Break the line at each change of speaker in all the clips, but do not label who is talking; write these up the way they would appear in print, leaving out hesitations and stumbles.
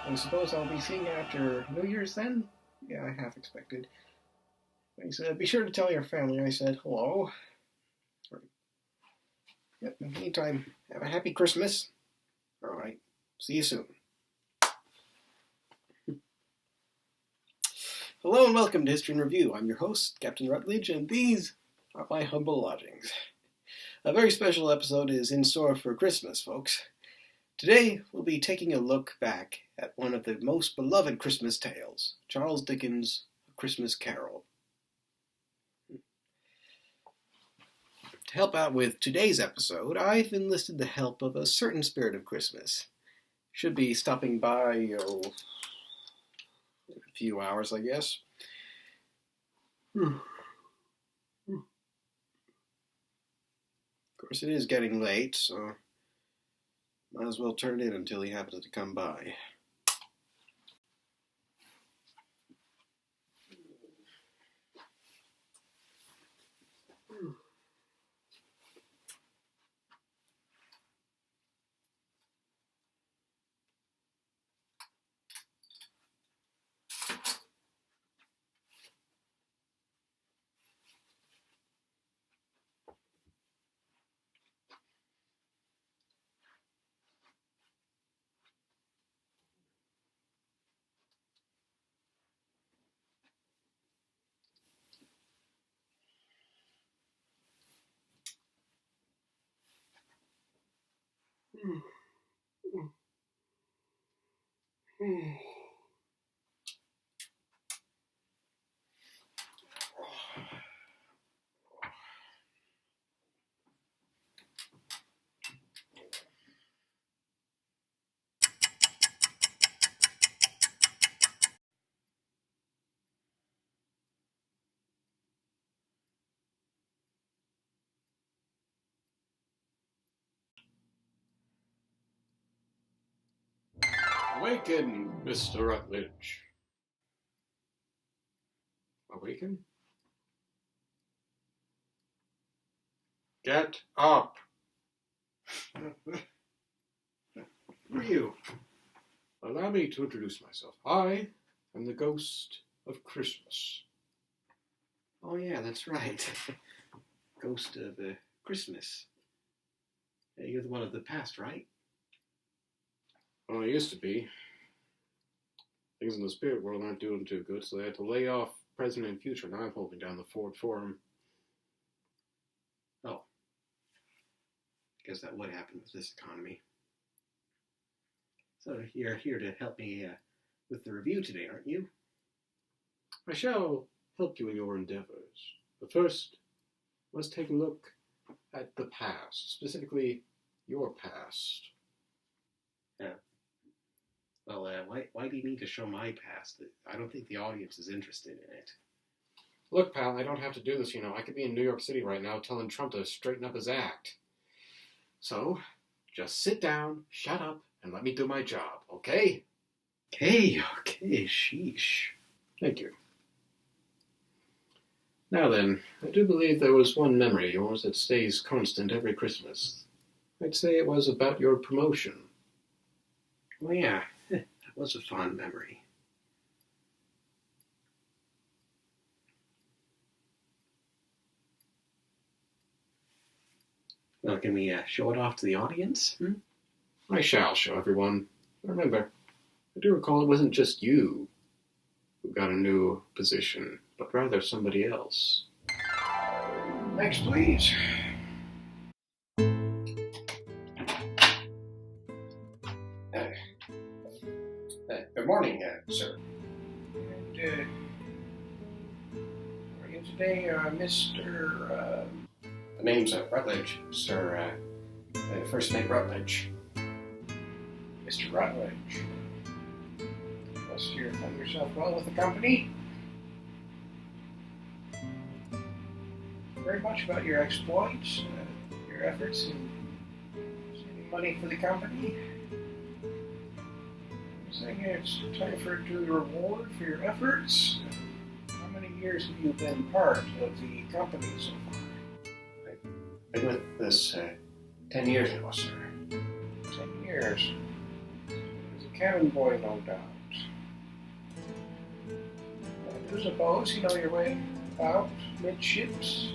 I suppose I'll be seeing you after New Year's then? Yeah, I half expected. He said, be sure to tell your family I said hello. Right. Yep, in the meantime, have a happy Christmas. Alright, see you soon. Hello and welcome to History in Review. I'm your host, Captain Rutlidge, and these are my humble lodgings. A very special episode is in store for Christmas, folks. Today, we'll be taking a look back at one of the most beloved Christmas tales, Charles Dickens' A Christmas Carol. To help out with today's episode, I've enlisted the help of a certain spirit of Christmas. Should be stopping by, in a few hours, I guess. Of course, it is getting late, so might as well turn it in until he happens to come by.
Awaken, Mr. Rutlidge. Awaken? Get up!
Who are you?
Allow me to introduce myself. I am the ghost of Christmas.
Oh yeah, that's right. Ghost of Christmas. You're the one of the past, right?
Well, I used to be. Things in the spirit world aren't doing too good, so they had to lay off present and future. Now I'm holding down the Ford Forum.
Oh. Guess that would happen with this economy. So you're here to help me with the review today, aren't you?
I shall help you in your endeavors. But first, let's take a look at the past, specifically your past.
Yeah. Well, why do you need to show my past? I don't think the audience is interested in it.
Look, pal, I don't have to do this, I could be in New York City right now telling Trump to straighten up his act. So, just sit down, shut up, and let me do my job, okay?
Okay, sheesh.
Thank you. Now then, I do believe there was one memory of yours that stays constant every Christmas. I'd say it was about your promotion.
Oh yeah, that was a fond memory. Well, can we show it off to the audience?
I shall show everyone. Remember, I do recall it wasn't just you who got a new position, but rather somebody else.
Next, please. Good morning, sir. And, are you today, Mr. The name's Rutlidge, sir. First name Rutlidge. Mr. Rutlidge. Must you find yourself well with the company? Very much about your exploits, your efforts in saving money for the company. I'm saying it's time for a due reward for your efforts. How many years have you been part of the company so far? I've been with this 10 years now, sir. 10 years. As a cabin boy, no doubt. I do suppose you know your way about midships.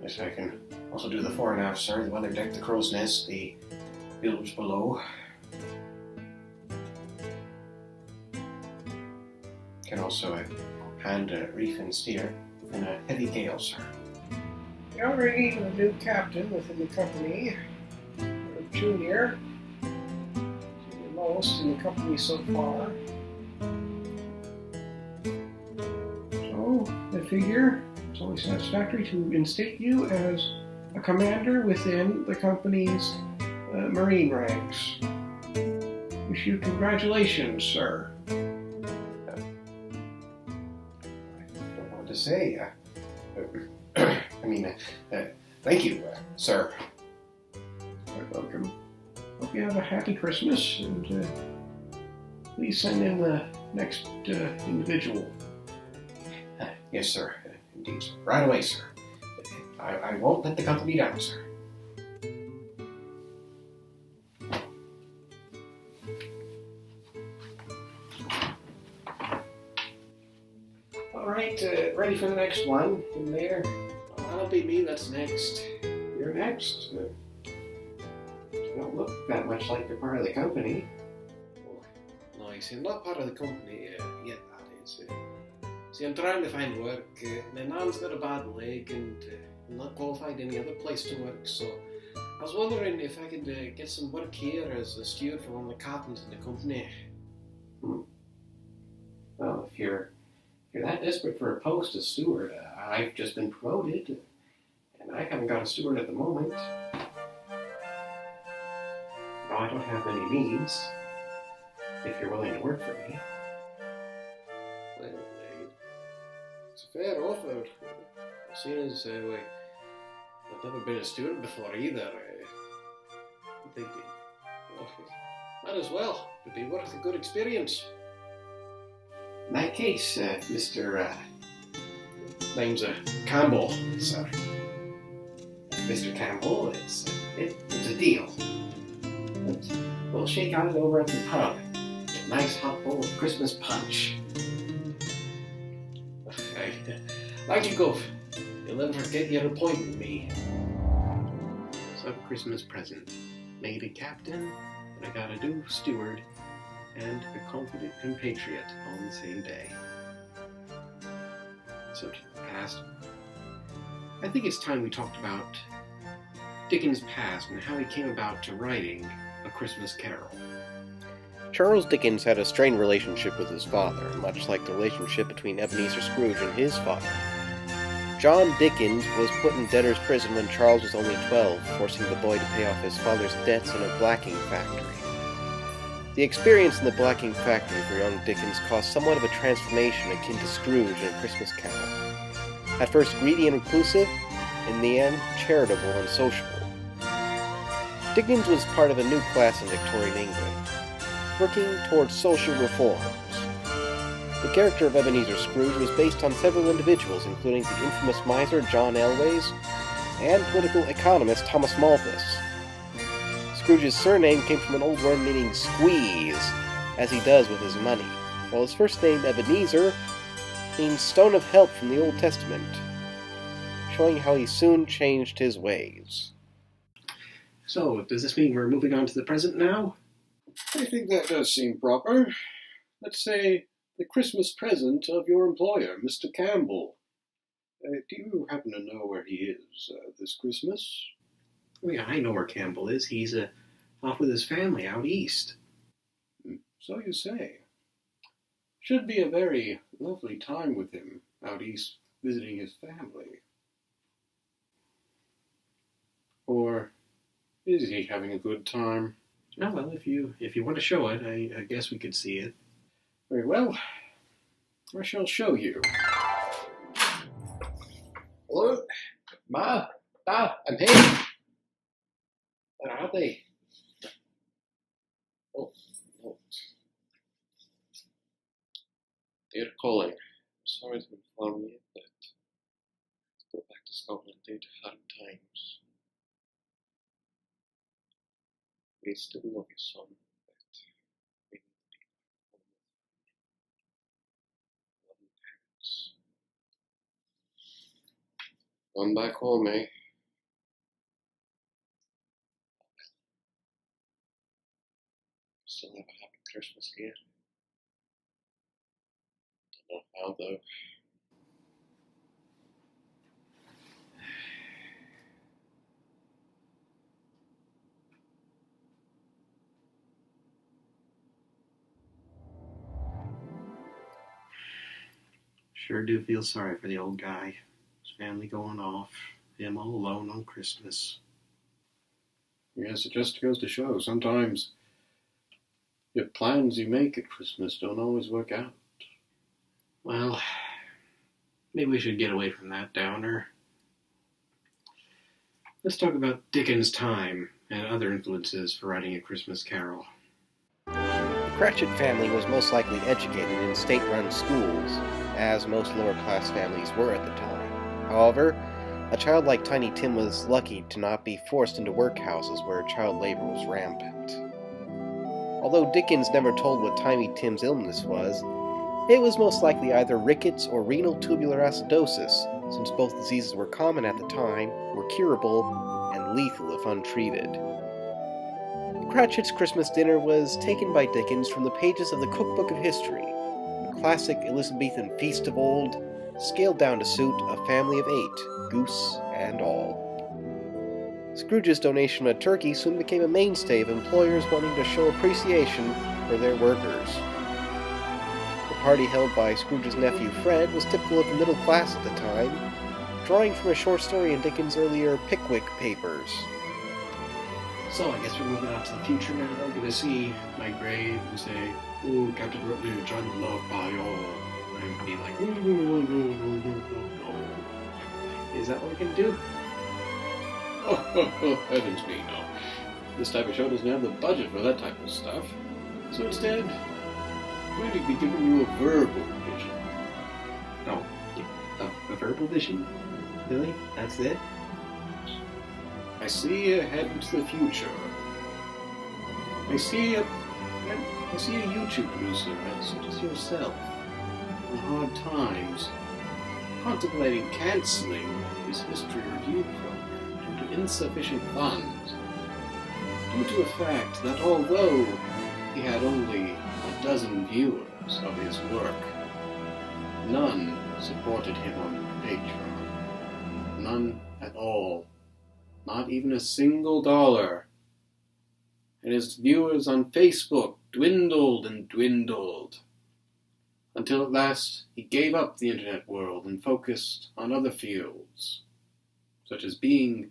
Yes, I can also do the fore and aft, sir. The weather deck, the crow's nest, the bilge below. Can also hand reef and steer in a heavy gale, sir.
You're already the new captain within the company. You're a junior. You're the most in the company so far. So, I figure it's only satisfactory to instate you as a commander within the company's Marine ranks. Wish you congratulations, sir.
I don't know what to say. Thank you, sir.
You're welcome. Hope you have a happy Christmas, and please send in the next individual.
Yes, sir. Indeed. Right away, sir. I won't let the company down, sir.
All right, ready for the next one in there?
Well, that'll be me that's next.
You're next.
You don't look that much like you're part of the company.
No, you see, I'm not part of the company yet, that is. See, I'm trying to find work. My nan's got a bad leg, and I'm not qualified any other place to work, so I was wondering if I could get some work here as a steward for one of the captains in the company.
Well, if you're that desperate for a post as steward, I've just been promoted, and I haven't got a steward at the moment. No, I don't have many means, if you're willing to work for me.
Well, it's a fair offer. Seeing as I've never been a steward before either, I'm thinking, well, might as well. It'd be worth a good experience.
In that case, Mr. Name's Campbell, sir. Mr. Campbell, it's a deal. But we'll shake on it over at the pub. A nice hot bowl of Christmas punch.
Thank you, Gov. You'll never forget your appointment with me.
So, Christmas present. Made a captain, but I got a new steward, and a confident compatriot on the same day. So, to the past. I think it's time we talked about Dickens' past and how he came about to writing A Christmas Carol.
Charles Dickens had a strained relationship with his father, much like the relationship between Ebenezer Scrooge and his father. John Dickens was put in debtor's prison when Charles was only 12, forcing the boy to pay off his father's debts in a blacking factory. The experience in the blacking factory for young Dickens caused somewhat of a transformation akin to Scrooge in A Christmas Carol. At first greedy and reclusive, in the end charitable and sociable. Dickens was part of a new class in Victorian England, working towards social reforms. The character of Ebenezer Scrooge was based on several individuals, including the infamous miser John Elwes and political economist Thomas Malthus. Scrooge's surname came from an old word meaning squeeze, as he does with his money, while his first name, Ebenezer, means stone of help from the Old Testament, showing how he soon changed his ways.
So, does this mean we're moving on to the present now?
I think that does seem proper. Let's say the Christmas present of your employer, Mr. Campbell. Do you happen to know where he is this Christmas?
Oh, yeah, I know where Campbell is. He's off with his family out east.
So you say. Should be a very lovely time with him out east visiting his family. Or is he having a good time?
Oh, well, if you want to show it, I guess we could see it.
Very well. I shall show you.
Hello? Ma? Da? I'm here. Where are they? Oh, no. They're calling. Sorry to inform you that to go back to Scotland due to hard times.
We still love you, son. Come back home, eh? Still have a happy Christmas here. Don't know how, though.
Sure do feel sorry for the old guy. His family going off. Him all alone on Christmas. Yes, it just goes to show. Sometimes the plans you make at Christmas don't always work out. Well, maybe we should get away from that downer. Let's talk about Dickens' time and other influences for writing A Christmas Carol.
The Cratchit family was most likely educated in state-run schools, as most lower-class families were at the time. However, a child like Tiny Tim was lucky to not be forced into workhouses where child labor was rampant. Although Dickens never told what Tiny Tim's illness was, it was most likely either rickets or renal tubular acidosis, since both diseases were common at the time, were curable, and lethal if untreated. Cratchit's Christmas dinner was taken by Dickens from the pages of the Cookbook of History, a classic Elizabethan feast of old, scaled down to suit a family of 8, goose and all. Scrooge's donation of a turkey soon became a mainstay of employers wanting to show appreciation for their workers. The party held by Scrooge's nephew Fred was typical of the middle class at the time, drawing from a short story in Dickens' earlier Pickwick papers.
So I guess we're moving out to the future now. We're going to see my grave and say, "Oh, Captain Rutlidge, I'm loved by all." And I'm be like, is that what we're going to do? Oh, heavens me, no. This type of show doesn't have the budget for that type of stuff. So instead, we're going to be giving you a verbal vision. Oh, a verbal vision? Really? That's it? I see ahead into the future. I see a YouTube producer such as yourself in hard times, contemplating cancelling his history review program due to insufficient funds, due to the fact that although he had only a dozen viewers of his work, none supported him on Patreon. None at all. Not even a single dollar. And his viewers on Facebook dwindled and dwindled, until at last he gave up the internet world and focused on other fields, such as being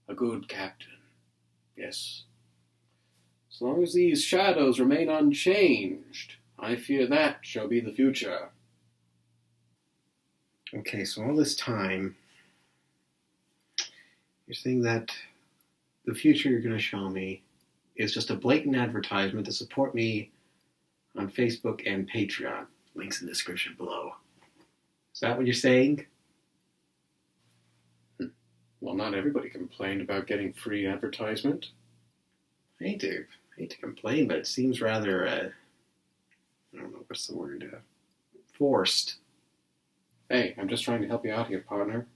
a good captain. Yes. As long as these shadows remain unchanged, I fear that shall be the future. Okay, so all this time, you're saying that the future you're going to show me is just a blatant advertisement to support me on Facebook and Patreon. Links in the description below. Is that what you're saying? Well, not everybody complained about getting free advertisement. I hate to complain, but it seems rather, I don't know, what's the word? Forced. Hey, I'm just trying to help you out here, partner.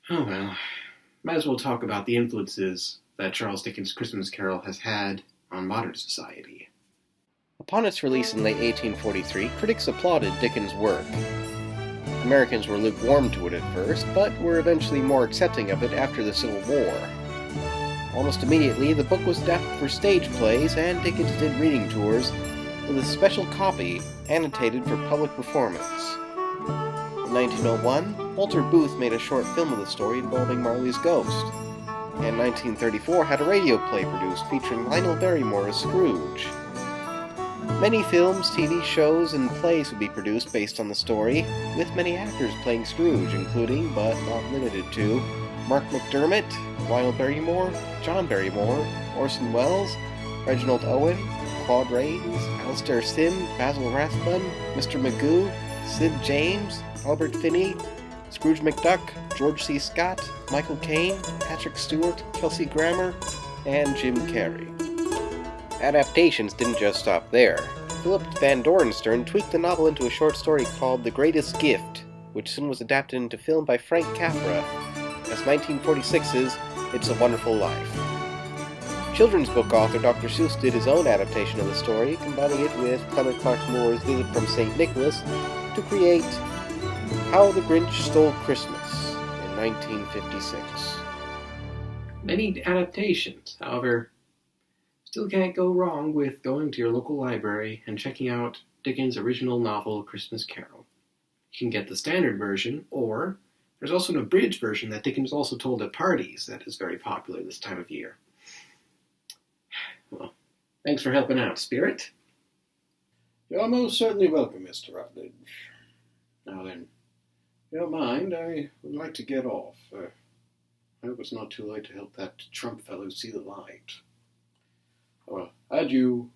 Oh well. Might as well talk about the influences that Charles Dickens' Christmas Carol has had on modern society.
Upon its release in late 1843, critics applauded Dickens' work. Americans were lukewarm to it at first, but were eventually more accepting of it after the Civil War. Almost immediately, the book was adapted for stage plays, and Dickens did reading tours with a special copy annotated for public performance. In 1901, Walter Booth made a short film of the story involving Marley's ghost, and 1934 had a radio play produced featuring Lionel Barrymore as Scrooge. Many films, TV shows, and plays would be produced based on the story, with many actors playing Scrooge, including, but not limited to, Mark McDermott, Lionel Barrymore, John Barrymore, Orson Welles, Reginald Owen, Claude Rains, Alistair Sim, Basil Rathbun, Mr. Magoo, Sid James, Albert Finney, Scrooge McDuck, George C. Scott, Michael Caine, Patrick Stewart, Kelsey Grammer, and Jim Carrey. Adaptations didn't just stop there. Philip Van Dorenstern tweaked the novel into a short story called The Greatest Gift, which soon was adapted into film by Frank Capra as 1946's It's a Wonderful Life. Children's book author Dr. Seuss did his own adaptation of the story, combining it with Clement Clark Moore's Visit from St. Nicholas to create How the Grinch Stole Christmas in 1956.
Many adaptations, however, still can't go wrong with going to your local library and checking out Dickens' original novel, Christmas Carol. You can get the standard version, or there's also an abridged version that Dickens also told at parties that is very popular this time of year. Well, thanks for helping out, Spirit.
You're most certainly welcome, Mr. Rutlidge. Now then, if you don't mind, I would like to get off. I hope it's not too late to help that Trump fellow see the light. Adieu.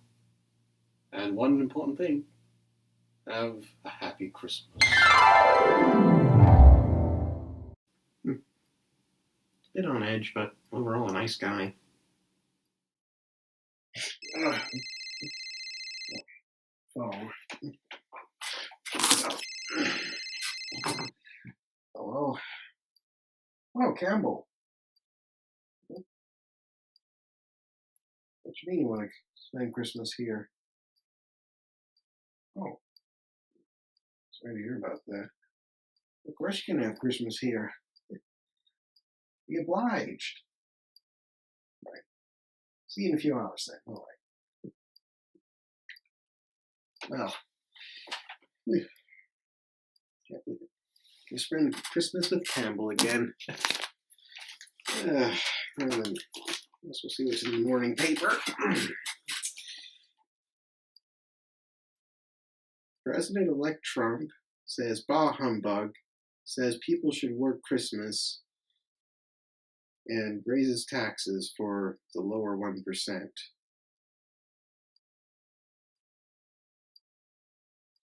And one important thing, have a happy Christmas.
Bit on edge, but overall a nice guy.
Hello. Oh, Campbell. What you mean you want to spend Christmas here? Oh. Sorry to hear about that. Of course you can have Christmas here. Be obliged. Right. See you in a few hours then. All right. Well, can't believe it. You spend Christmas with Campbell again. Well then, guess we'll see what's in the morning paper. President-elect Trump says bah humbug, says people should work Christmas, and raises taxes for the lower 1%.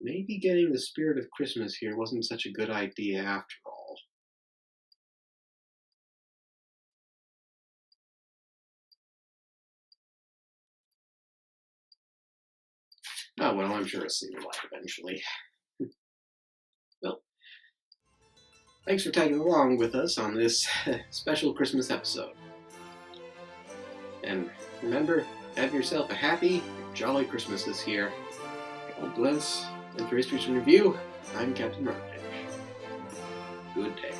Maybe getting the spirit of Christmas here wasn't such a good idea after all. Oh well, I'm sure I'll see the light eventually. Well, thanks for tagging along with us on this special Christmas episode. And remember, have yourself a happy, jolly Christmas this year. God bless. And for History in Review, I'm Captain Rutlidge. Good day.